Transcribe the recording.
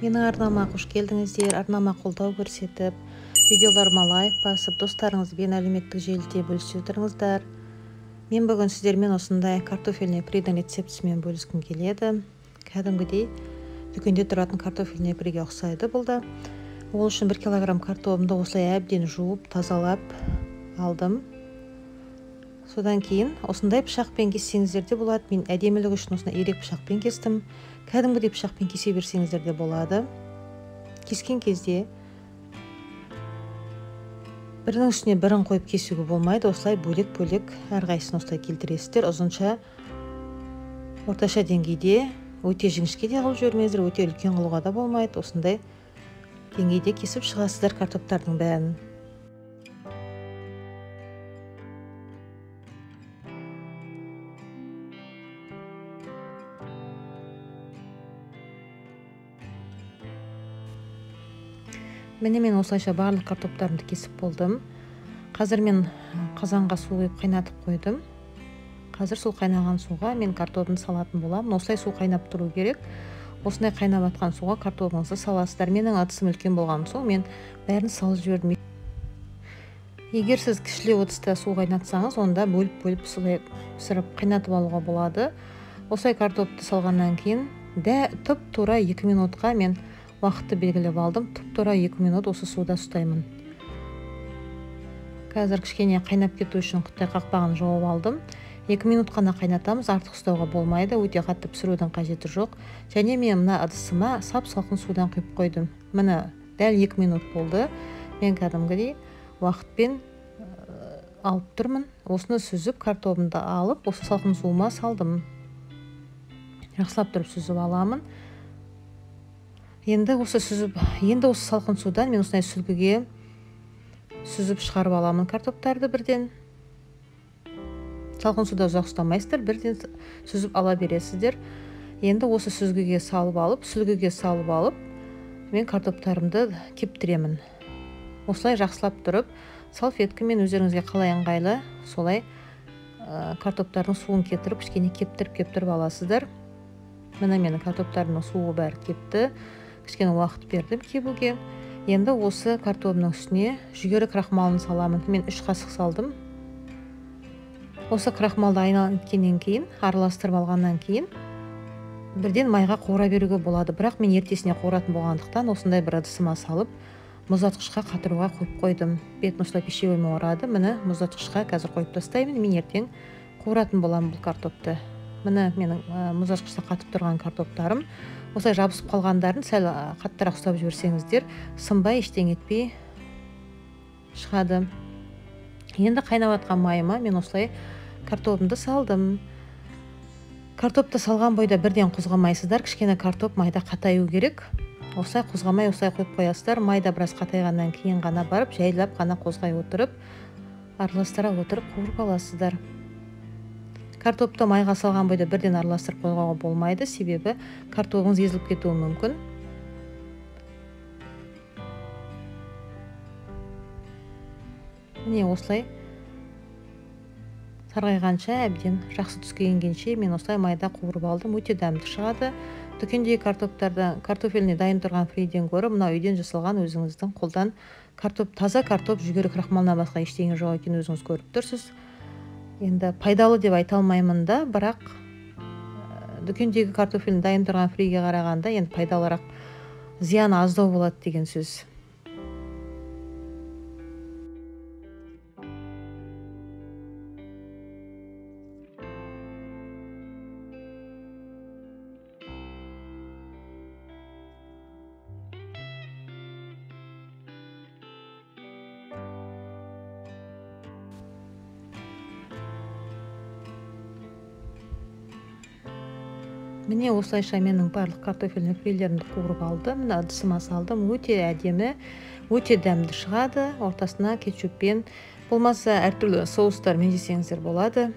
Менің арнама қош келдіңіздер. Арнама қолдау көрсетіп, видеоларыма лайк басып, достарыңызбен әлеуметтік желіде бөлісе отырыңыздар. Мен бүгін сіздермен осындай картофельный фридің рецептісімен бөліскім келеді. Кәдімгідей дүкенде тұратын картофельный фриге ұқсайды бұл да. Ол үшін 1 килограмм картопымды осылай әбден жуып, тазалап алдым. Содан кейін осындай пышақпен кессеңіздер де болады. Мен әдемілік үшін осындай ирек пышақпен кестім. Кәдімгідей пышақпен кесе берсеңіздер де болады. Кескен кезде бірінің үстіне бірін қойып кесуге болмайды. Осылай бөлек-бөлек әрқайсысын осылай келтіресіздер. Ұзынша, орташа деңгейде, өте жіңішке де қылып жібермеңіздер, өте үлкен қылуға да болмайды. Осындай деңгейде кесіп шығасыздар картоптардың бәрін. Міне мен осылайша барлық картоптарымды кесіп болдым. Қазір мен қазанға су құйып қайнатып қойдым. Қазір сол қайнаған суға мен картопын салатын боламын. Осылай су қайнап тұру керек. Осындай қайнап атқан суға картопыңызды саласыздар. Менің ыдысым үлкен болған соң мен бәрін салып жібердім. Егер сіз кішілеу ыдыста су қайнатсаңыз, онда бөліп пісіріп қайнатып алуға болады. Осылай картопты салғаннан кейін тұп-тура 2 минутқа мен уақытты белгілеп алдым. Тұп-тура 2 минут осы суда ұстаймын. Қазір кішкене қайнап кету үшін құттай қақпағын жауып алдым. 2 минут қана қайнатамыз, артық ұстауға болмайды, өте қатты пісірудің қажеті жоқ. Және мен мына ыдысыма сап-салқын судан құйып қойдым. Міне дәл 2 минут болды. Мен кәдімгідей уақытпен алып тұрмын. Осыны сүзіп, картопымды алып, осы салқын суыма салдым. Жақсылап тұрып сүзіп аламын. Енді осы салқын судан мен осындай сүлгіге сүзіп шығарып аламын картоптарды бірден. Салқын суда ұзақ ұстамайсыздар, бірден сүзіп ала бересіздер. Енді осы сүлгіге салып алып, мен картоптарымды кептіремін. Осылай жақсылап тұрып, салфеткамен өздеріңізге қалай ыңғайлы, солай картоптардың суын кетіріп, кішкене кептіріп аласыздар. Міне менің картоптарымның суы бәрі кепті. Кішкене уақыт бердім кебуге. Енді осы картопымның үстіне жүгері крахмалын саламын. Мен 3 қасық салдым. Осы крахмалды айналыпкеннен кейін, араластырып алғаннан кейін, бірден майға қуыра беруге болады. Бірақ мен ертесіне қуыратын болғандықтан, осындай бір ыдысыма салып, мұздатқышқа қатыруға қойып қойдым. Бетін осылай пищевоймен орады. Міне мұздатқышқа қазір қойып тастаймын. Мен ертең қуыратын боламын бұл картопты. Міне менің мұздатқышта қатып тұрған картоптарым. Осылай жабысып қалғандарын сәл қаттырақ ұстап жіберсеңіздер, сынбай ештеңе етпей шығады. Енді қайнап атқан майыма мен осылай картопымды салдым. Картопты салған бойда бірден қозғамайсыздар. Кішкене картоп майда қатаю керек. Осылай қозғамай осылай қойып қоясыздар. Майда біраз қатайғаннан кейін ғана барып, жайлап қана қозғай отырып, араластыра отырып қуырып аласыздар. Картопты майға салған бойда бірден араластырып қойғанға болмайды, себебі картопыңыз езіліп кетуі мүмкін. Міне осылай сарғайғанша, әбден жақсы түске енгенше мен осылай майда қуырып алдым. Өте дәмді шығады. Дүкендегі картофельный дайын тұрған фриден гөрі мына үйден жасалған өзіңіздің қолдан таза картоп жүгері крахмалынан басқа ештеңе жоқ екенін өзіңіз көріп тұрсыз. Енді пайдалы деп айта алмаймын да, бірақ дүкендегі картофельный дайын тұрған фриге қарағанда енді пайдалырақ, зияны аздау болады деген сөз. Міне осылайша менің барлық картофельный фрилерімді қуырып алдым. Мына ыдысыма салдым. Өте әдемі, өте дәмді шығады. Ортасына кетчуппен, болмаса әртүрлі соустармен жесеңіздер болады.